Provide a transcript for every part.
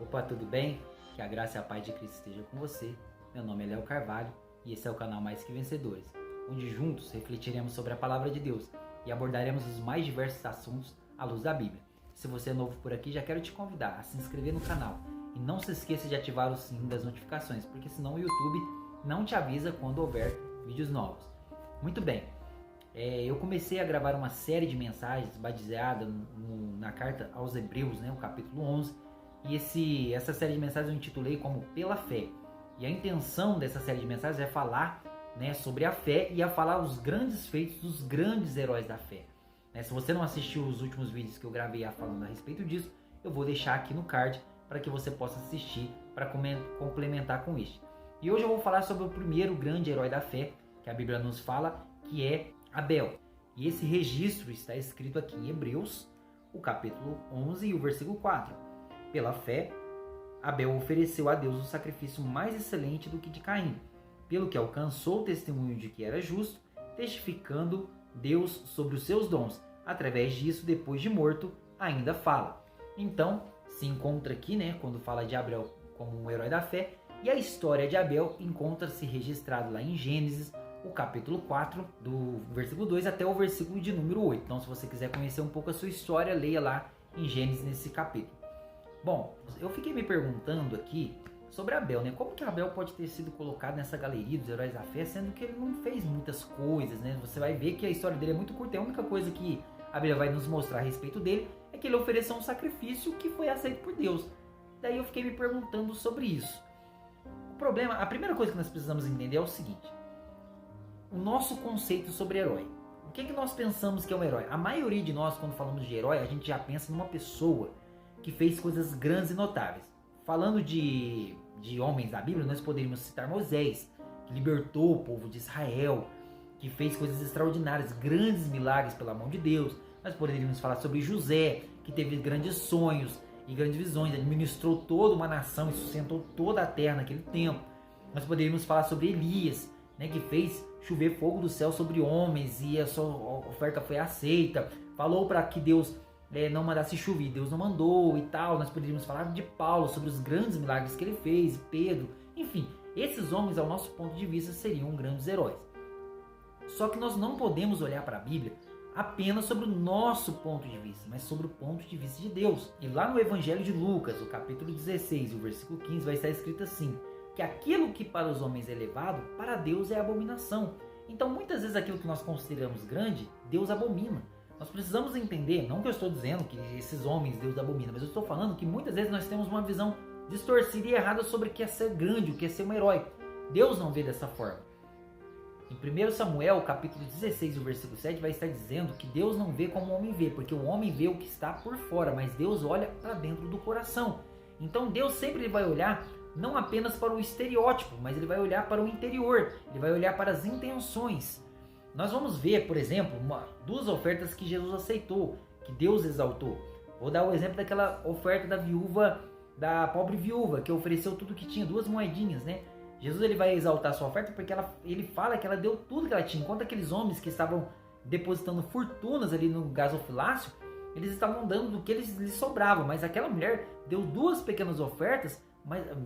Opa, tudo bem? Que a graça e a paz de Cristo esteja com você. Meu nome é Léo Carvalho e esse é o canal Mais Que Vencedores, onde juntos refletiremos sobre a Palavra de Deus e abordaremos os mais diversos assuntos à luz da Bíblia. Se você é novo por aqui, já quero te convidar a se inscrever no canal e não se esqueça de ativar o sininho das notificações, porque senão o YouTube não te avisa quando houver vídeos novos. Muito bem, eu comecei a gravar uma série de mensagens baseada na carta aos Hebreus, o capítulo 11, e essa série de mensagens eu intitulei como Pela Fé. E a intenção dessa série de mensagens é falar sobre a fé e a falar os grandes feitos dos grandes heróis da fé. Se você não assistiu os últimos vídeos que eu gravei falando a respeito disso, eu vou deixar aqui no card para que você possa assistir para complementar com este. E hoje eu vou falar sobre o primeiro grande herói da fé que a Bíblia nos fala, que é Abel. E esse registro está escrito aqui em Hebreus, o capítulo 11 e o versículo 4. Pela fé, Abel ofereceu a Deus um sacrifício mais excelente do que de Caim, pelo que alcançou o testemunho de que era justo, testificando Deus sobre os seus dons. Através disso, depois de morto, ainda fala. Então, se encontra aqui, quando fala de Abel como um herói da fé, e a história de Abel encontra-se registrada lá em Gênesis, o capítulo 4, do versículo 2 até o versículo de número 8. Então, se você quiser conhecer um pouco a sua história, leia lá em Gênesis nesse capítulo. Bom, eu fiquei me perguntando aqui sobre Abel, Como que Abel pode ter sido colocado nessa galeria dos heróis da fé, sendo que ele não fez muitas coisas, Você vai ver que a história dele é muito curta. A única coisa que a Bíblia vai nos mostrar a respeito dele é que ele ofereceu um sacrifício que foi aceito por Deus. Daí eu fiquei me perguntando sobre isso. O problema, a primeira coisa que nós precisamos entender é o seguinte: o nosso conceito sobre herói. O que nós pensamos que é um herói? A maioria de nós, quando falamos de herói, a gente já pensa numa pessoa que fez coisas grandes e notáveis. Falando de homens da Bíblia, nós poderíamos citar Moisés, que libertou o povo de Israel, que fez coisas extraordinárias, grandes milagres pela mão de Deus. Nós poderíamos falar sobre José, que teve grandes sonhos e grandes visões, administrou toda uma nação e sustentou toda a terra naquele tempo. Nós poderíamos falar sobre Elias, que fez chover fogo do céu sobre homens e a sua oferta foi aceita. Falou para que Deus não mandasse chuva e Deus não mandou e tal. Nós poderíamos falar de Paulo, sobre os grandes milagres que ele fez, Pedro. Enfim, esses homens, ao nosso ponto de vista, seriam grandes heróis. Só que nós não podemos olhar para a Bíblia apenas sobre o nosso ponto de vista, mas sobre o ponto de vista de Deus. E lá no Evangelho de Lucas, o capítulo 16, o versículo 15, vai estar escrito assim: que aquilo que para os homens é elevado, para Deus é abominação. Então, muitas vezes aquilo que nós consideramos grande, Deus abomina. Nós precisamos entender, não que eu estou dizendo que esses homens Deus abomina, mas eu estou falando que muitas vezes nós temos uma visão distorcida e errada sobre o que é ser grande, o que é ser um herói. Deus não vê dessa forma. Em 1 Samuel, capítulo 16, o versículo 7, vai estar dizendo que Deus não vê como o homem vê, porque o homem vê o que está por fora, mas Deus olha para dentro do coração. Então Deus sempre vai olhar não apenas para o estereótipo, mas ele vai olhar para o interior, ele vai olhar para as intenções. Nós vamos ver, por exemplo, duas ofertas que Jesus aceitou, que Deus exaltou. Vou dar o exemplo daquela oferta da pobre viúva, que ofereceu tudo que tinha, 2 moedinhas, Jesus ele vai exaltar a sua oferta porque ele fala que ela deu tudo que ela tinha, enquanto aqueles homens que estavam depositando fortunas ali no gasofilácio, eles estavam dando do que lhes sobrava, mas aquela mulher deu 2 pequenas ofertas,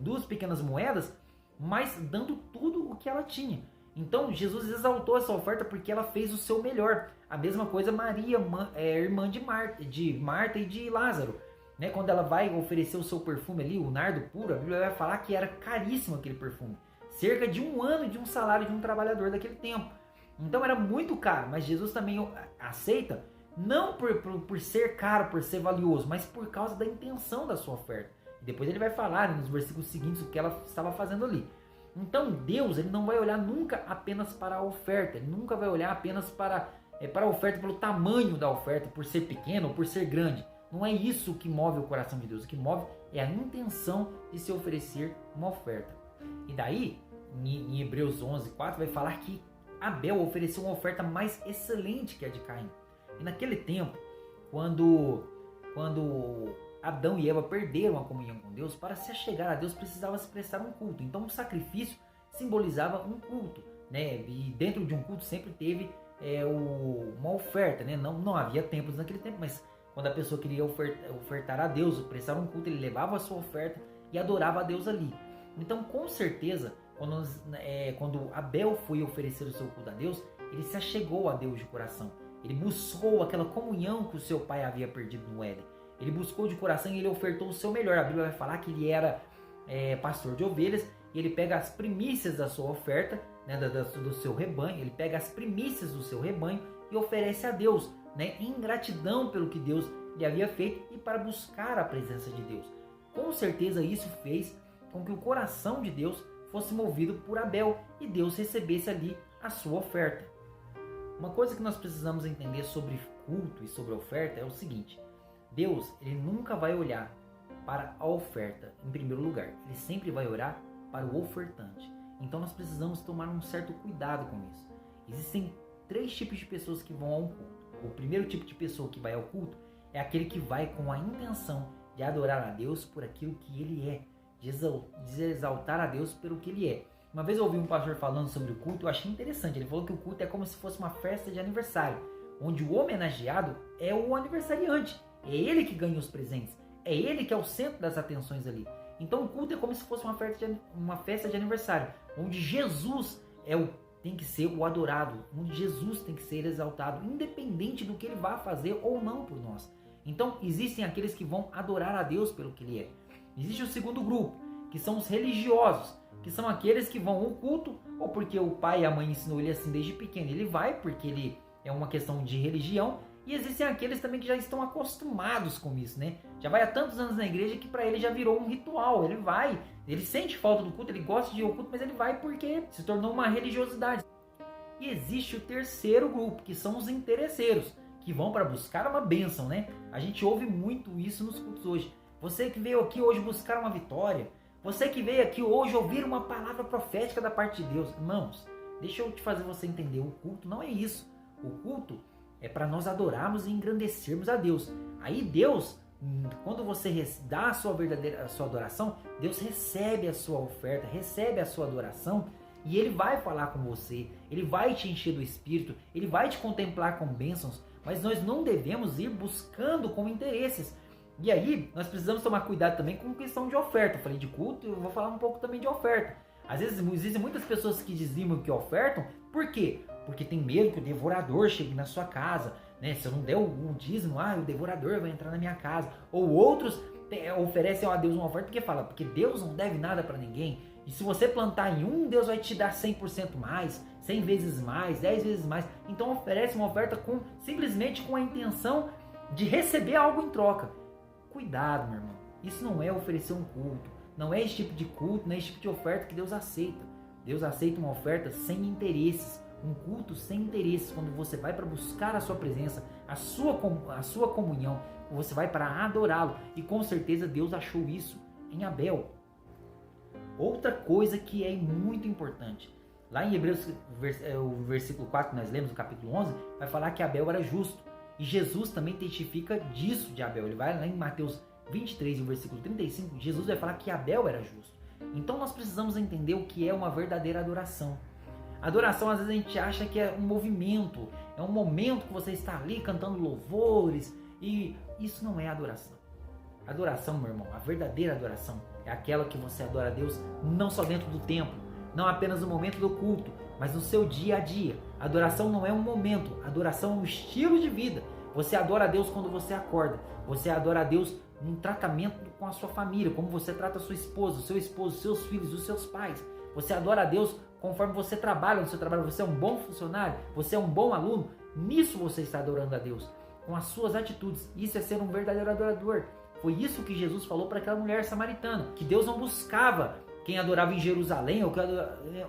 2 pequenas moedas, mas dando tudo o que ela tinha. Então Jesus exaltou essa oferta porque ela fez o seu melhor. A mesma coisa Maria, irmã de Marta e de Lázaro. Quando ela vai oferecer o seu perfume ali, o nardo puro, a Bíblia vai falar que era caríssimo aquele perfume. Cerca de 1 ano de um salário de um trabalhador daquele tempo. Então era muito caro, mas Jesus também aceita, não por ser caro, por ser valioso, mas por causa da intenção da sua oferta. E depois ele vai falar nos versículos seguintes o que ela estava fazendo ali. Então Deus ele não vai olhar nunca apenas para a oferta, ele nunca vai olhar apenas para a oferta pelo tamanho da oferta, por ser pequeno ou por ser grande. Não é isso que move o coração de Deus, o que move é a intenção de se oferecer uma oferta. E daí, em Hebreus 11, 4, vai falar que Abel ofereceu uma oferta mais excelente que a de Caim. E naquele tempo, quando Adão e Eva perderam a comunhão com Deus, para se achegar a Deus precisava se prestar um culto. Então o sacrifício simbolizava um culto, E dentro de um culto sempre teve uma oferta, Não havia templos naquele tempo, mas quando a pessoa queria ofertar a Deus, prestar um culto, ele levava a sua oferta e adorava a Deus ali. Então, com certeza, quando Abel foi oferecer o seu culto a Deus, ele se achegou a Deus de coração. Ele buscou aquela comunhão que o seu pai havia perdido no Éden. Ele buscou de coração e ele ofertou o seu melhor. A Bíblia vai falar que ele era pastor de ovelhas e ele pega as primícias da sua oferta, né, do seu rebanho, ele pega as primícias do seu rebanho e oferece a Deus, né, em gratidão pelo que Deus lhe havia feito e para buscar a presença de Deus. Com certeza isso fez com que o coração de Deus fosse movido por Abel e Deus recebesse ali a sua oferta. Uma coisa que nós precisamos entender sobre culto e sobre oferta é o seguinte: Deus, ele nunca vai olhar para a oferta em primeiro lugar, ele sempre vai olhar para o ofertante. Então nós precisamos tomar um certo cuidado com isso. Existem 3 tipos de pessoas que vão ao culto. O primeiro tipo de pessoa que vai ao culto é aquele que vai com a intenção de adorar a Deus por aquilo que ele é, de exaltar a Deus pelo que ele é. Uma vez eu ouvi um pastor falando sobre o culto, eu achei interessante. Ele falou que o culto é como se fosse uma festa de aniversário, onde o homenageado é o aniversariante. É ele que ganha os presentes, é ele que é o centro das atenções ali. Então o culto é como se fosse uma festa de aniversário, onde Jesus tem que ser o adorado, onde Jesus tem que ser exaltado, independente do que ele vá fazer ou não por nós. Então existem aqueles que vão adorar a Deus pelo que ele é. Existe o segundo grupo, que são os religiosos, que são aqueles que vão ao culto, ou porque o pai e a mãe ensinou ele assim desde pequeno, ele vai porque ele é uma questão de religião. E existem aqueles também que já estão acostumados com isso, né? Já vai há tantos anos na igreja que para ele já virou um ritual. Ele vai, ele sente falta do culto, ele gosta de ir ao culto, mas ele vai porque se tornou uma religiosidade. E existe o terceiro grupo, que são os interesseiros, que vão para buscar uma bênção, né? A gente ouve muito isso nos cultos hoje. Você que veio aqui hoje buscar uma vitória, você que veio aqui hoje ouvir uma palavra profética da parte de Deus. Irmãos, deixa eu te fazer você entender, o culto não é isso. O culto é para nós adorarmos e engrandecermos a Deus. Aí Deus, quando você dá a sua adoração, Deus recebe a sua oferta, recebe a sua adoração e Ele vai falar com você, Ele vai te encher do Espírito, Ele vai te contemplar com bênçãos, mas nós não devemos ir buscando com interesses. E aí, nós precisamos tomar cuidado também com questão de oferta. Eu falei de culto, eu vou falar um pouco também de oferta. Às vezes existem muitas pessoas que dizimam, que ofertam, por quê? Porque tem medo que o devorador chegue na sua casa, né? Se eu não der o dízimo, o devorador vai entrar na minha casa. Ou outros oferecem a Deus uma oferta porque Deus não deve nada para ninguém. E se você plantar em um, Deus vai te dar 100% mais, 100 vezes mais, 10 vezes mais. Então oferece uma oferta simplesmente com a intenção de receber algo em troca. Cuidado, meu irmão. Isso não é oferecer um culto. Não é esse tipo de culto, não é esse tipo de oferta que Deus aceita. Deus aceita uma oferta sem interesses. Um culto sem interesses, quando você vai para buscar a sua presença, a sua comunhão, você vai para adorá-lo. E com certeza Deus achou isso em Abel. Outra coisa que é muito importante, lá em Hebreus, o versículo 4 que nós lemos, no capítulo 11, vai falar que Abel era justo. E Jesus também testifica disso de Abel. Ele vai lá em Mateus 23, o versículo 35, Jesus vai falar que Abel era justo. Então nós precisamos entender o que é uma verdadeira adoração. Adoração, às vezes a gente acha que é um movimento, é um momento que você está ali cantando louvores, e isso não é adoração. Adoração, meu irmão, a verdadeira adoração é aquela que você adora a Deus não só dentro do templo, não apenas no momento do culto, mas no seu dia a dia. Adoração não é um momento, adoração é um estilo de vida. Você adora a Deus quando você acorda, você adora a Deus num tratamento com a sua família, como você trata a sua esposa, o seu esposo, os seus filhos, os seus pais. Você adora a Deus conforme você trabalha no seu trabalho, você é um bom funcionário, você é um bom aluno, nisso você está adorando a Deus, com as suas atitudes. Isso é ser um verdadeiro adorador. Foi isso que Jesus falou para aquela mulher samaritana, que Deus não buscava quem adorava em Jerusalém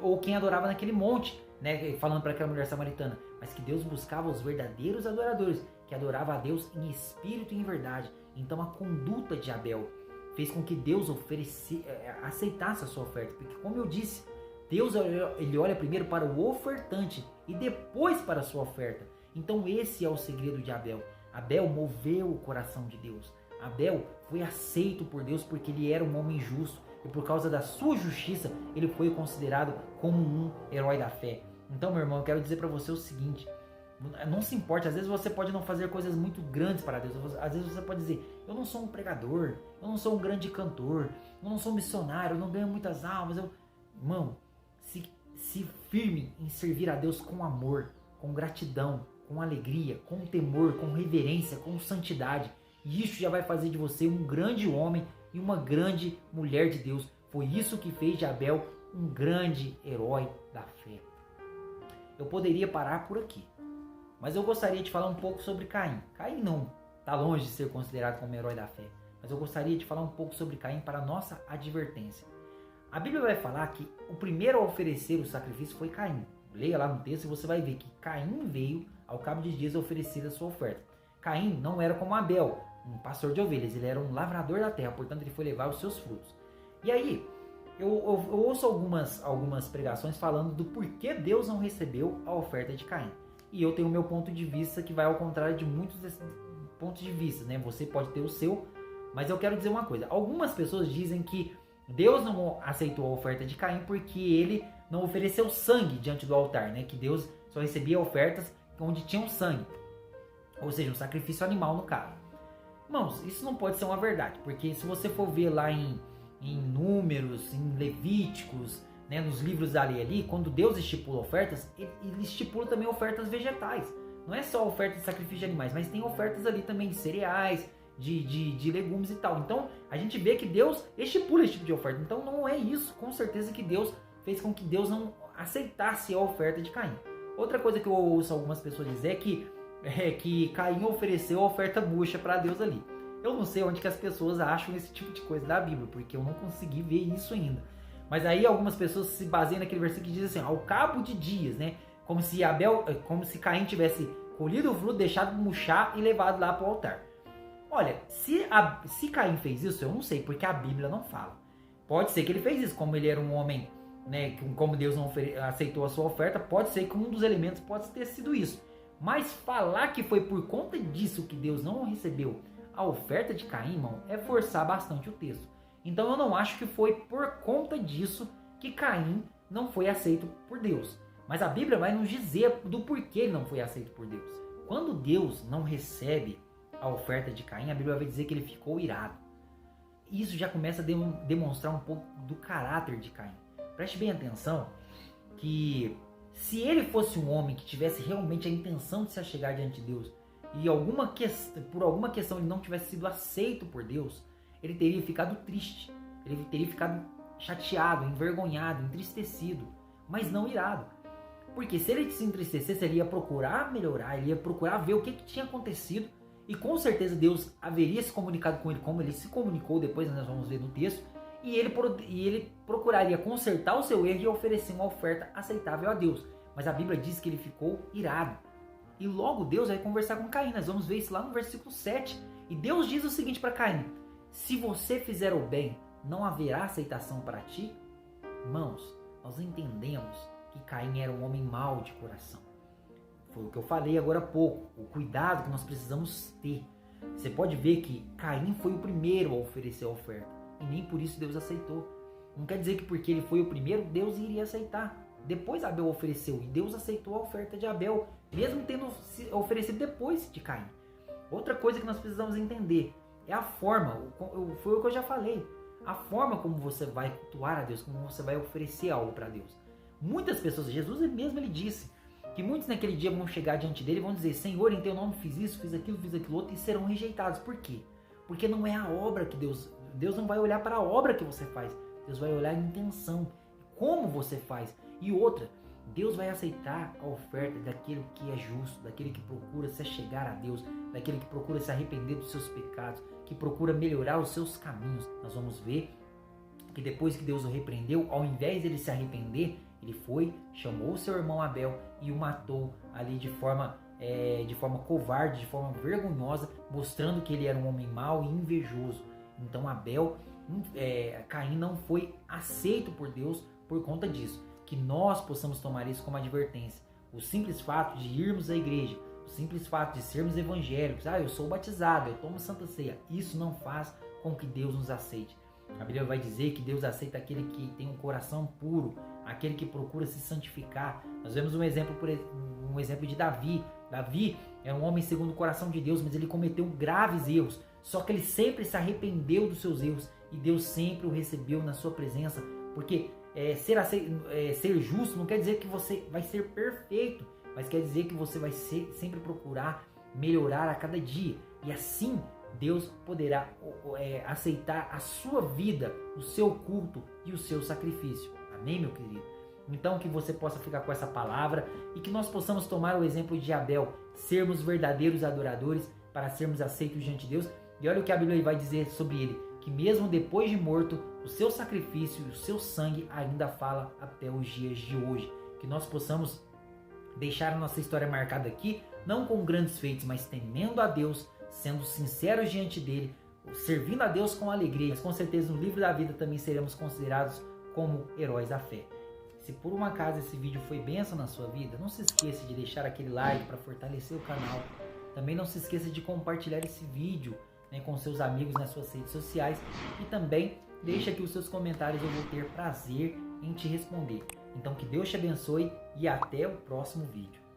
ou quem adorava naquele monte, né, falando para aquela mulher samaritana, mas que Deus buscava os verdadeiros adoradores, que adoravam a Deus em espírito e em verdade. Então a conduta de Abel fez com que Deus aceitasse a sua oferta, porque como eu disse, Deus ele olha primeiro para o ofertante e depois para a sua oferta. Então esse é o segredo de Abel. Abel moveu o coração de Deus. Abel foi aceito por Deus porque ele era um homem justo e por causa da sua justiça ele foi considerado como um herói da fé. Então, meu irmão, eu quero dizer para você o seguinte: Não se importe, às vezes você pode não fazer coisas muito grandes para Deus. Às vezes você pode dizer, eu não sou um pregador, eu não sou um grande cantor, eu não sou um missionário, eu não ganho muitas almas. Irmão, se firme em servir a Deus com amor, com gratidão, com alegria, com temor, com reverência, com santidade. E isso já vai fazer de você um grande homem e uma grande mulher de Deus. Foi isso que fez de Abel um grande herói da fé. Eu poderia parar por aqui, mas eu gostaria de falar um pouco sobre Caim. Caim não está longe de ser considerado como herói da fé, mas eu gostaria de falar um pouco sobre Caim para nossa advertência. A Bíblia vai falar que o primeiro a oferecer o sacrifício foi Caim. Leia lá no texto e você vai ver que Caim veio ao cabo de dias oferecer a sua oferta. Caim não era como Abel, um pastor de ovelhas, ele era um lavrador da terra, portanto ele foi levar os seus frutos. E aí, eu ouço algumas pregações falando do porquê Deus não recebeu a oferta de Caim. E eu tenho o meu ponto de vista que vai ao contrário de muitos desses pontos de vista, né? Você pode ter o seu, mas eu quero dizer uma coisa. Algumas pessoas dizem que Deus não aceitou a oferta de Caim porque ele não ofereceu sangue diante do altar, né? Que Deus só recebia ofertas onde tinham sangue, ou seja, um sacrifício animal no caso. Irmãos, isso não pode ser uma verdade, porque se você for ver lá em Números, em Levíticos, né, nos livros ali, quando Deus estipula ofertas, ele estipula também ofertas vegetais. Não é só oferta de sacrifício de animais, mas tem ofertas ali também de cereais, de legumes e tal. Então, a gente vê que Deus estipula esse tipo de oferta. Então, não é isso, com certeza, que Deus fez com que Deus não aceitasse a oferta de Caim. Outra coisa que eu ouço algumas pessoas dizer é que Caim ofereceu a oferta murcha para Deus ali. Eu não sei onde que as pessoas acham esse tipo de coisa da Bíblia, porque eu não consegui ver isso ainda. Mas aí algumas pessoas se baseiam naquele versículo que diz assim, ao cabo de dias, né? Como se Caim tivesse colhido o fruto, deixado murchar e levado lá para o altar. Olha, se Caim fez isso, eu não sei, porque a Bíblia não fala. Pode ser que ele fez isso, como ele era um homem, né? Como Deus não aceitou a sua oferta, pode ser que um dos elementos pode ter sido isso. Mas falar que foi por conta disso que Deus não recebeu a oferta de Caim, irmão, é forçar bastante o texto. Então eu não acho que foi por conta disso que Caim não foi aceito por Deus. Mas a Bíblia vai nos dizer do porquê ele não foi aceito por Deus. Quando Deus não recebe a oferta de Caim, a Bíblia vai dizer que ele ficou irado. Isso já começa a demonstrar um pouco do caráter de Caim. Preste bem atenção que se ele fosse um homem que tivesse realmente a intenção de se achegar diante de Deus e por alguma questão ele não tivesse sido aceito por Deus, ele teria ficado triste, ele teria ficado chateado, envergonhado, entristecido, mas não irado. Porque se ele se entristecesse, ele ia procurar melhorar, ele ia procurar ver o que tinha acontecido e com certeza Deus haveria se comunicado com ele como ele se comunicou, depois nós vamos ver no texto, e ele procuraria consertar o seu erro e oferecer uma oferta aceitável a Deus. Mas a Bíblia diz que ele ficou irado. E logo Deus vai conversar com Caim. Nós vamos ver isso lá no versículo 7. E Deus diz o seguinte para Caim: se você fizer o bem, não haverá aceitação para ti? Irmãos, nós entendemos que Caim era um homem mau de coração. Foi o que eu falei agora há pouco. O cuidado que nós precisamos ter. Você pode ver que Caim foi o primeiro a oferecer a oferta. E nem por isso Deus aceitou. Não quer dizer que porque ele foi o primeiro, Deus iria aceitar. Depois Abel ofereceu e Deus aceitou a oferta de Abel, mesmo tendo oferecido depois de Caim. Outra coisa que nós precisamos entender é a forma, foi o que eu já falei, a forma como você vai cultuar a Deus, como você vai oferecer algo para Deus. Muitas pessoas, Jesus mesmo ele disse, que muitos naquele dia vão chegar diante dele e vão dizer: Senhor, em teu nome fiz isso, fiz aquilo outro, e serão rejeitados. Por quê? Porque não é a obra que Deus não vai olhar para a obra que você faz, Deus vai olhar a intenção, como você faz. E outra, Deus vai aceitar a oferta daquele que é justo, daquele que procura se achegar a Deus, daquele que procura se arrepender dos seus pecados, que procura melhorar os seus caminhos. Nós vamos ver que depois que Deus o repreendeu, ao invés de ele se arrepender, ele foi, chamou seu irmão Abel e o matou ali de forma covarde, de forma vergonhosa, mostrando que ele era um homem mau e invejoso. Então Caim não foi aceito por Deus por conta disso. Que nós possamos tomar isso como advertência. O simples fato de irmos à igreja, o simples fato de sermos evangélicos, eu sou batizado, eu tomo Santa Ceia, isso não faz com que Deus nos aceite. A Bíblia vai dizer que Deus aceita aquele que tem um coração puro, aquele que procura se santificar. Nós vemos um exemplo de Davi, Davi era um homem segundo o coração de Deus, mas ele cometeu graves erros. Só que ele sempre se arrependeu dos seus erros e Deus sempre o recebeu na sua presença. Porque ser justo não quer dizer que você vai ser perfeito, mas quer dizer que você vai sempre procurar melhorar a cada dia. E assim Deus poderá aceitar a sua vida, o seu culto e o seu sacrifício. Amém, meu querido? Então que você possa ficar com essa palavra e que nós possamos tomar o exemplo de Abel, sermos verdadeiros adoradores para sermos aceitos diante de Deus. E olha o que a Bíblia vai dizer sobre ele, que mesmo depois de morto, o seu sacrifício e o seu sangue ainda fala até os dias de hoje. Que nós possamos deixar a nossa história marcada aqui, não com grandes feitos, mas temendo a Deus, sendo sinceros diante dele, servindo a Deus com alegria. Mas com certeza no livro da vida também seremos considerados como heróis da fé. Se por um acaso esse vídeo foi bênção na sua vida, não se esqueça de deixar aquele like para fortalecer o canal. Também não se esqueça de compartilhar esse vídeo, né, com seus amigos nas suas redes sociais. E também deixa aqui os seus comentários, eu vou ter prazer em te responder. Então que Deus te abençoe e até o próximo vídeo.